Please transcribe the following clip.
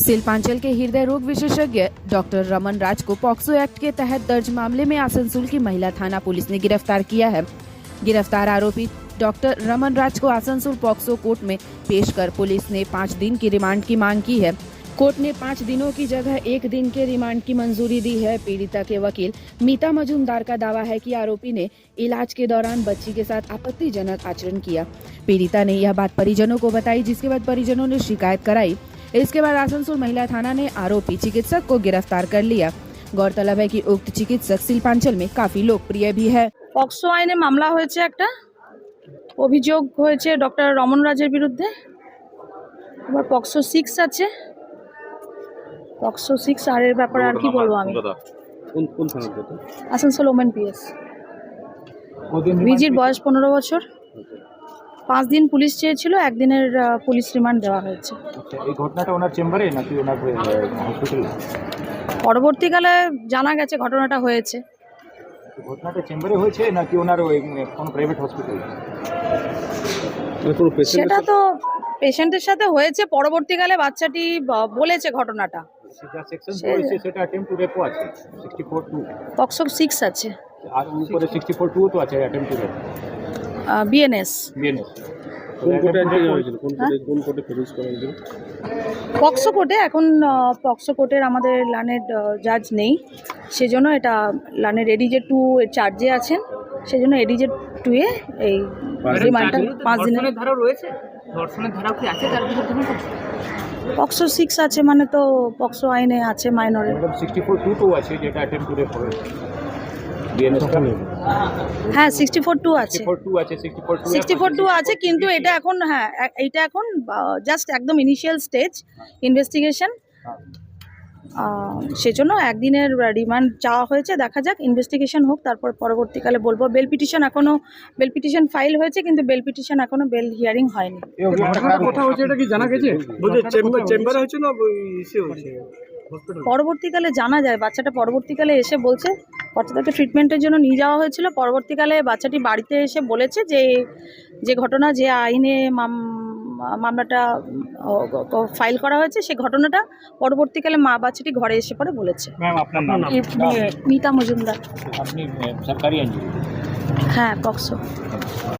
सिलपांचल के हृदय रोग विशेषज्ञ डॉक्टर रमन राज को पॉक्सो एक्ट के तहत दर्ज मामले में आसनसोल की महिला थाना पुलिस ने गिरफ्तार किया है। गिरफ्तार आरोपी डॉक्टर रमन राज को आसनसोल पॉक्सो कोर्ट में पेश कर पुलिस ने 5 दिन की रिमांड की मांग की है। कोर्ट ने 5 दिनों की जगह 1 दिन के रिमांड की मंजूरी दी है। पीड़िता के वकील मीता मजूमदार का दावा है कि आरोपी ने इलाज के दौरान बच्ची के साथ आपत्तिजनक आचरण किया। पीड़िता ने यह बात परिजनों को बताई, जिसके बाद परिजनों ने शिकायत कराई। इसके बाद आसनसोल महिला थाना ने आरोपी चिकित्सक को गिरफ्तार कर लिया। गौरतलब है कि उक्त चिकित्सक सिलपांचल में काफी लोकप्रिय भी है। পক্সো আইনে মামলা হয়েছে, একটা অভিযোগ হয়েছে ডক্টর রমন রাজের বিরুদ্ধে। এবার পক্সো 6 আছে, পক্সো 6 আর এর ব্যাপারে আর কি বলবো আমি। Asansol women PS. ভিজির বয়স 15 বছর। 5 দিন পুলিশ চেয়েছিল, 1 দিনের পুলিশ রিমান্ড দেওয়া হয়েছে। এই ঘটনাটা ওনার চেম্বারে নাকি ওনার হসপিটালে? পরবর্তীকালে জানা গেছে ঘটনাটা হয়েছে। ঘটনাটা চেম্বারে হয়েছে নাকি ওনার ওই কোনো প্রাইভেট হসপিটালে? সেটা তো পেশেন্টের সাথে হয়েছে। পরবর্তীকালে বাচ্চাটি বলেছে ঘটনাটা। যা সেকশন হয়েছে সেটা অ্যাটেম্প্ট টু রেপও আছে, 64(2) পক্সো 6 আছে, আর উপরে 64(2) তো আছে অ্যাটেম্প্ট টু রেপ। বিএনএস। কোন কোর্টে এন্ট্রি হয়েছিল? কোন কোর্টে প্রডিউস করা হয়েছিল? পক্সো কোর্টে। এখন পক্সো কোর্টের আমাদের লানের জাজ নেই, সেজন্য এটা লানের এডিজে 2 এর চার্জে আছেন, সেজন্য এডিজে 2 এ এই রিমান্ডটা 5 দিনের ধারা রয়েছে। ধর্ষণের ধারা কি আছে তার বিরুদ্ধে? পক্সো 6 আছে মানে তো পক্সো আইনে আছে মাইনরের। 64(2) তো আছে যেটা অ্যাটেম্প্ট টু রেপ হবে। হ্যাঁ 64(2) আছে, 64(2) আছে, কিন্তু এটা এখন এইটা এখন জাস্ট একদম ইনিশিয়াল স্টেজ ইনভেস্টিগেশন। সেজন্য 1 দিনের রিমান্ড চাওয়া হয়েছে। দেখা যাক, ইনভেস্টিগেশন হোক, তারপর পরবর্তীকালে বলবো। বেল পিটিশন ফাইল হয়েছে, কিন্তু বেল পিটিশন এখনো বেল হিয়ারিং হয়নি। কোথাও হচ্ছে এটা কি জানা গেছে? চেম্বারে হয়েছে না ইসে হয়েছে? পরবর্তীকালে জানা যায়। বাচ্চাটা পরবর্তীকালে এসে বলছে, বাচ্চাটাকে ট্রিটমেন্টের জন্য নিয়ে যাওয়া হয়েছিল। পরবর্তীকালে বাচ্চাটি বাড়িতে এসে বলেছে যে ঘটনা, যে আইনে মামলাটা ফাইল করা হয়েছে, সেই ঘটনাটা পরবর্তীকালে বাচ্চাটি ঘরে এসে পরে বলেছে। ম্যাম আপনার নাম? মিতা মজুমদার। আপনি সরকারি আইনজীবী? হ্যাঁ, পক্সো।